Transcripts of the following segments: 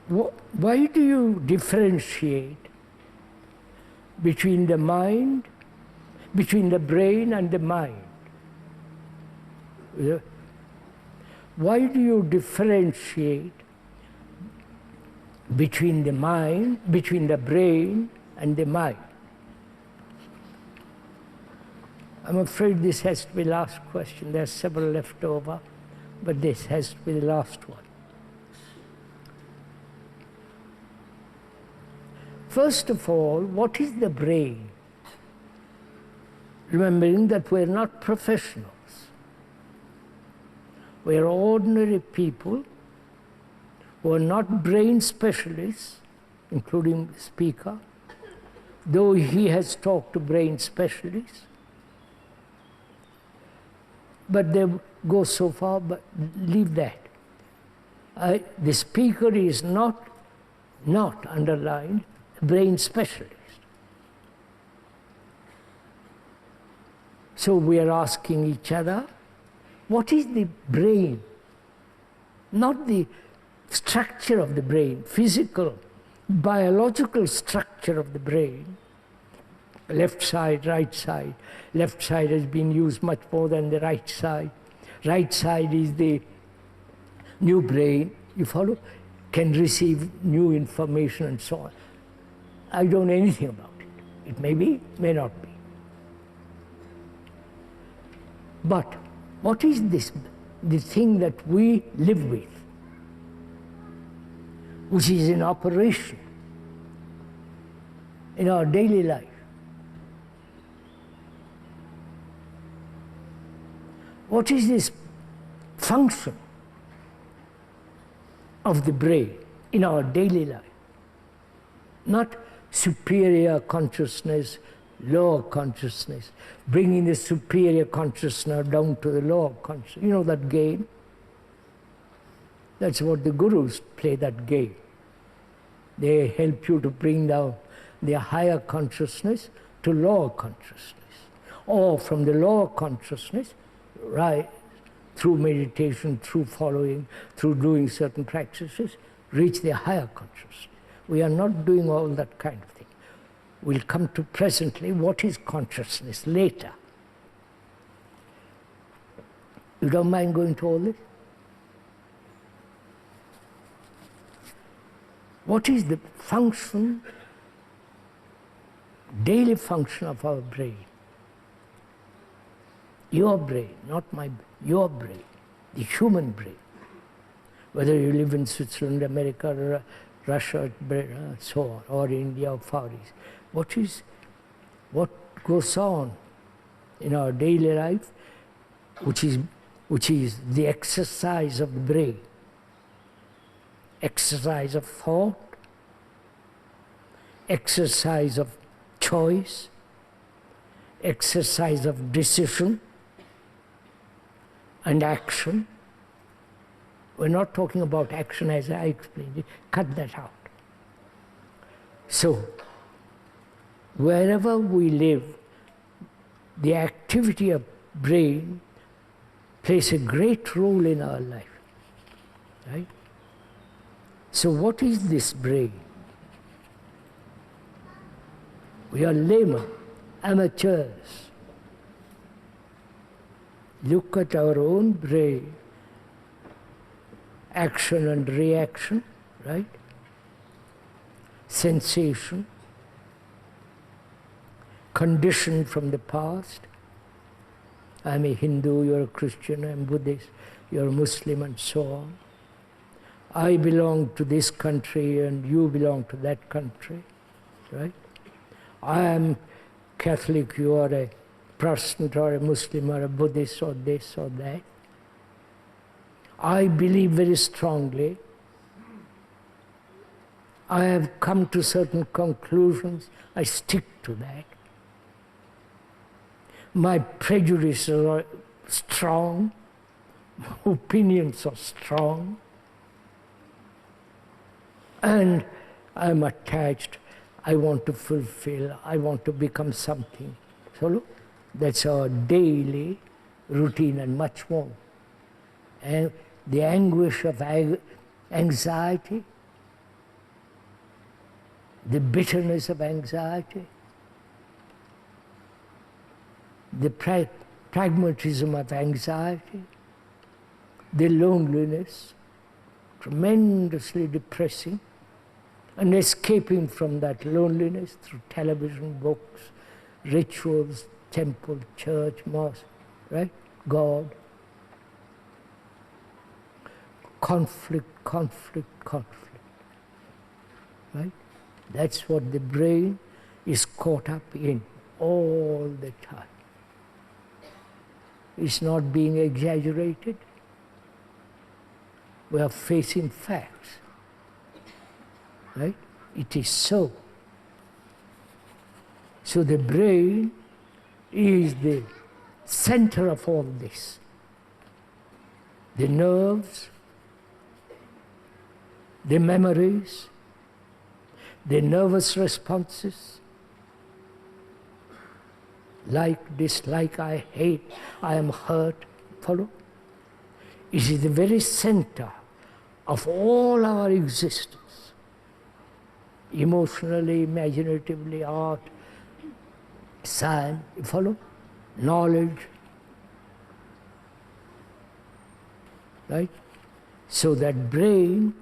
Why do you differentiate between the mind, between the brain and the mind? Why do you differentiate between the mind, between the brain and the mind? I'm afraid this has to be the last question. There are several left over, but this has to be the last one. First of all, what is the brain? Remembering that we're not professionals. We're ordinary people who are not brain specialists, including the speaker, though he has talked to brain specialists. But they go so far, but leave that. The speaker is not underlined, brain specialist. So we are asking each other, what is the brain? Not the structure of the brain, physical, biological structure of the brain. Left side, right side. Left side has been used much more than the right side. Right side is the new brain, you follow? Can receive new information and so on. I don't know anything about it. It may be, may not be. But what is this, the thing that we live with, which is in operation in our daily life? What is this function of the brain in our daily life? Not superior consciousness, lower consciousness, bringing the superior consciousness down to the lower consciousness. You know that game? That's what the gurus play, that game. They help you to bring down the higher consciousness to lower consciousness. Or from the lower consciousness, right, through meditation, through following, through doing certain practices, reach the higher consciousness. We are not doing all that kind of thing. We'll come to presently what is consciousness later. You don't mind going to all this? What is the function, daily function of our brain? Your brain, not my brain, your brain, the human brain. Whether you live in Switzerland, America, Russia, so on, or India or Far East. What goes on in our daily life, which is the exercise of the brain, exercise of thought, exercise of choice, exercise of decision and action. We're not talking about action as I explained it. Cut that out. So, wherever we live, the activity of brain plays a great role in our life, right? So what is this brain? We are laymen, amateurs. Look at our own brain, action and reaction, right? Sensation, condition from the past. I'm a Hindu, you're a Christian, I'm Buddhist, you're a Muslim, and so on. I belong to this country and you belong to that country, right? I am Catholic, you are a Protestant or a Muslim or a Buddhist or this or that. I believe very strongly. I have come to certain conclusions. I stick to that. My prejudices are strong. My opinions are strong. And I'm attached. I want to fulfill. I want to become something. So look, that's our daily routine and much more. And the anguish of anxiety the bitterness of anxiety, the pragmatism of anxiety, the loneliness, tremendously depressing, and escaping from that loneliness through television, books, rituals, temple, church, mosque, right? God. Conflict, conflict, conflict, right? That's what the brain is caught up in all the time. It's not being exaggerated. We are facing facts, right? It is so. So the brain is the center of all this. The nerves, the memories, the nervous responses, like, dislike, I hate, I am hurt, follow? It is the very center of all our existence, emotionally, imaginatively, art, science, you follow? Knowledge, right? So that brain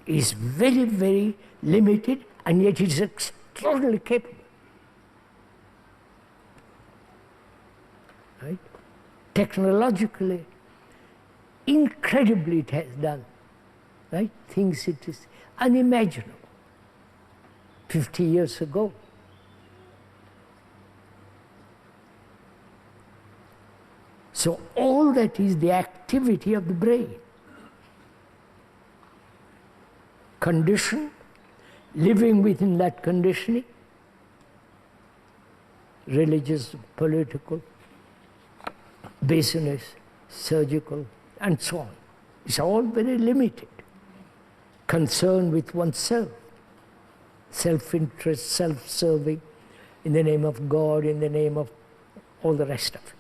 is very, very limited, and yet it is extraordinarily capable. Right? Technologically, incredibly it has done, right? Things it is unimaginable 50 years ago. So all that is the activity of the brain. Condition, living within that conditioning, religious, political, business, surgical, and so on. It's all very limited. Concern with oneself, self-interest, self-serving, in the name of God, in the name of all the rest of it.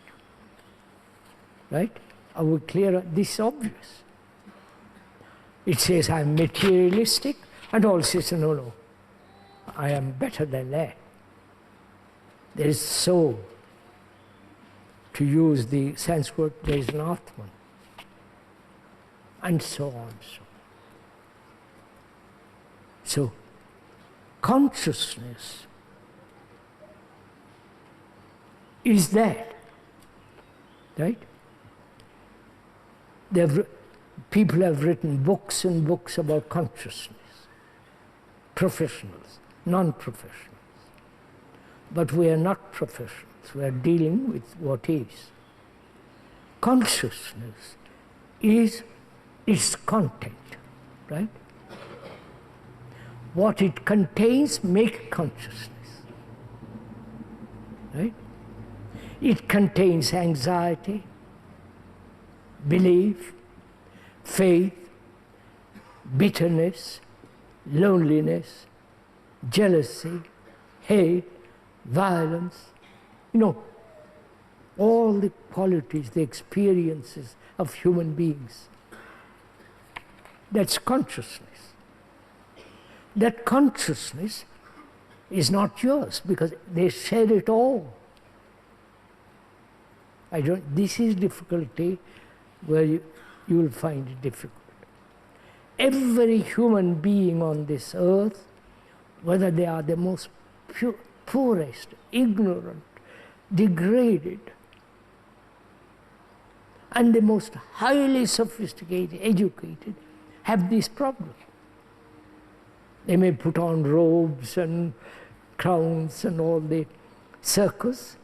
Right? Are we clear? This is obvious. It says I'm materialistic, and all says no, no, I am better than that. There is soul. To use the Sanskrit, there is an Atman. And so on. So consciousness is that, right? People have written books and books about consciousness, professionals, non-professionals. But we are not professionals. We are dealing with what is. Consciousness is its content, right? What it contains makes consciousness, right? It contains anxiety, belief, faith, bitterness, loneliness, jealousy, hate, violence, all the qualities, the experiences of human beings. That's consciousness. That consciousness is not yours because they share it all. This is difficulty where you will find it difficult. Every human being on this earth, whether they are the most poorest, ignorant, degraded, and the most highly sophisticated, educated, have this problem. They may put on robes and crowns and all the circus,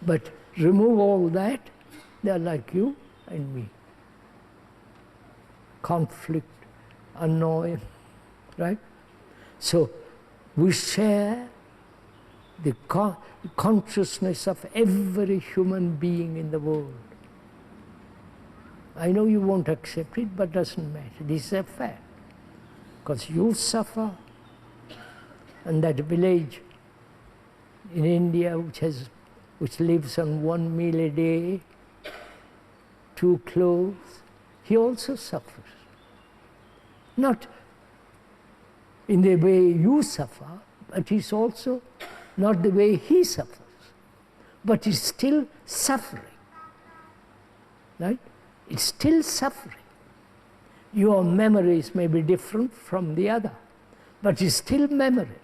but remove all that, they are like you and me. Conflict, annoyance, right? So we share the consciousness of every human being in the world. I know you won't accept it, but doesn't matter. This is a fact. Because you suffer, and that village in India which lives on 1 meal a day, 2 clothes, he also suffers. Not in the way you suffer, but it's also not the way he suffers. But it's still suffering. Right? It's still suffering. Your memories may be different from the other, but it's still memory.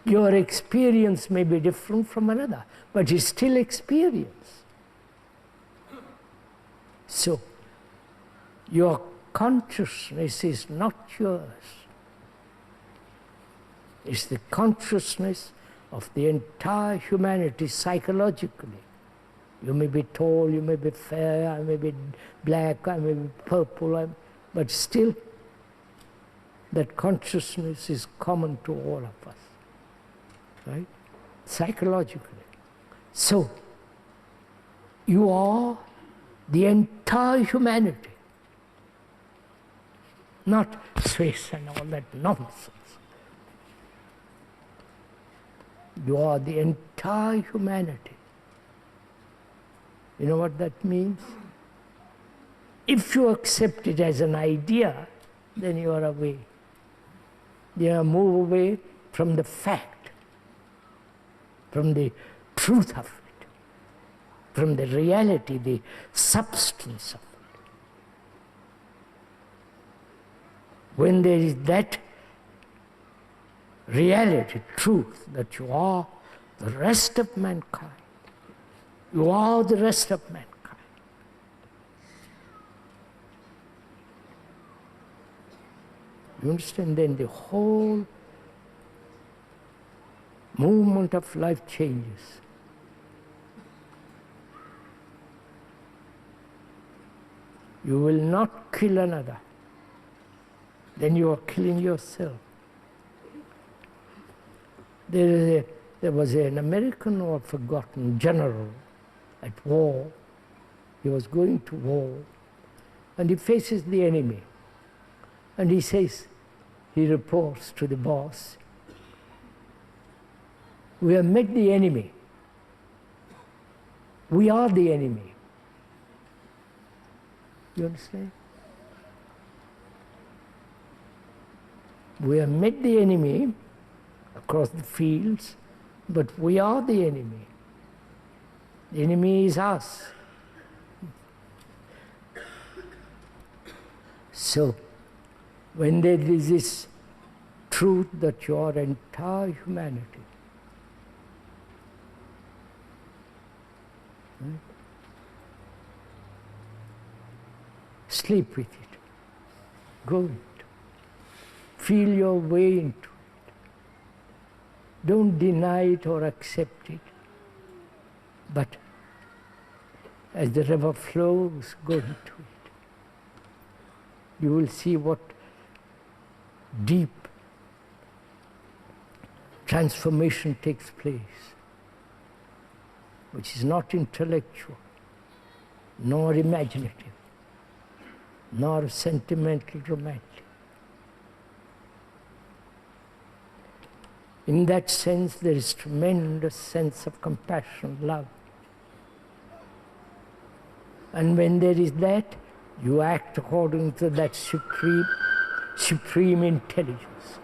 Your experience may be different from another, but it's still experience. So, your consciousness is not yours. It's the consciousness of the entire humanity psychologically. You may be tall, you may be fair, I may be black, I may be purple, but still that consciousness is common to all of us, right? Psychologically. So, you are the entire humanity, not space and all that nonsense. You are the entire humanity. You know what that means? If you accept it as an idea, then you are away. You move away from the fact, from the truth of it, from the reality, the substance of it. When there is that reality, truth, that you are the rest of mankind, you are the rest of mankind. You understand? Then the whole movement of life changes. You will not kill another. Then you are killing yourself. There was an American or forgotten general at war. He was going to war, and he faces the enemy. And he says, he reports to the boss, "We have met the enemy. We are the enemy." You understand? We have met the enemy across the fields, but we are the enemy. The enemy is us. So, when there is this truth that you are entire humanity, right? Sleep with it. Go into it. Feel your way into it. Don't deny it or accept it. But as the river flows, go into it. You will see what deep transformation takes place, which is not intellectual, nor imaginative, nor sentimental, romantic. In that sense, there is tremendous sense of compassion, love. And when there is that, you act according to that supreme intelligence.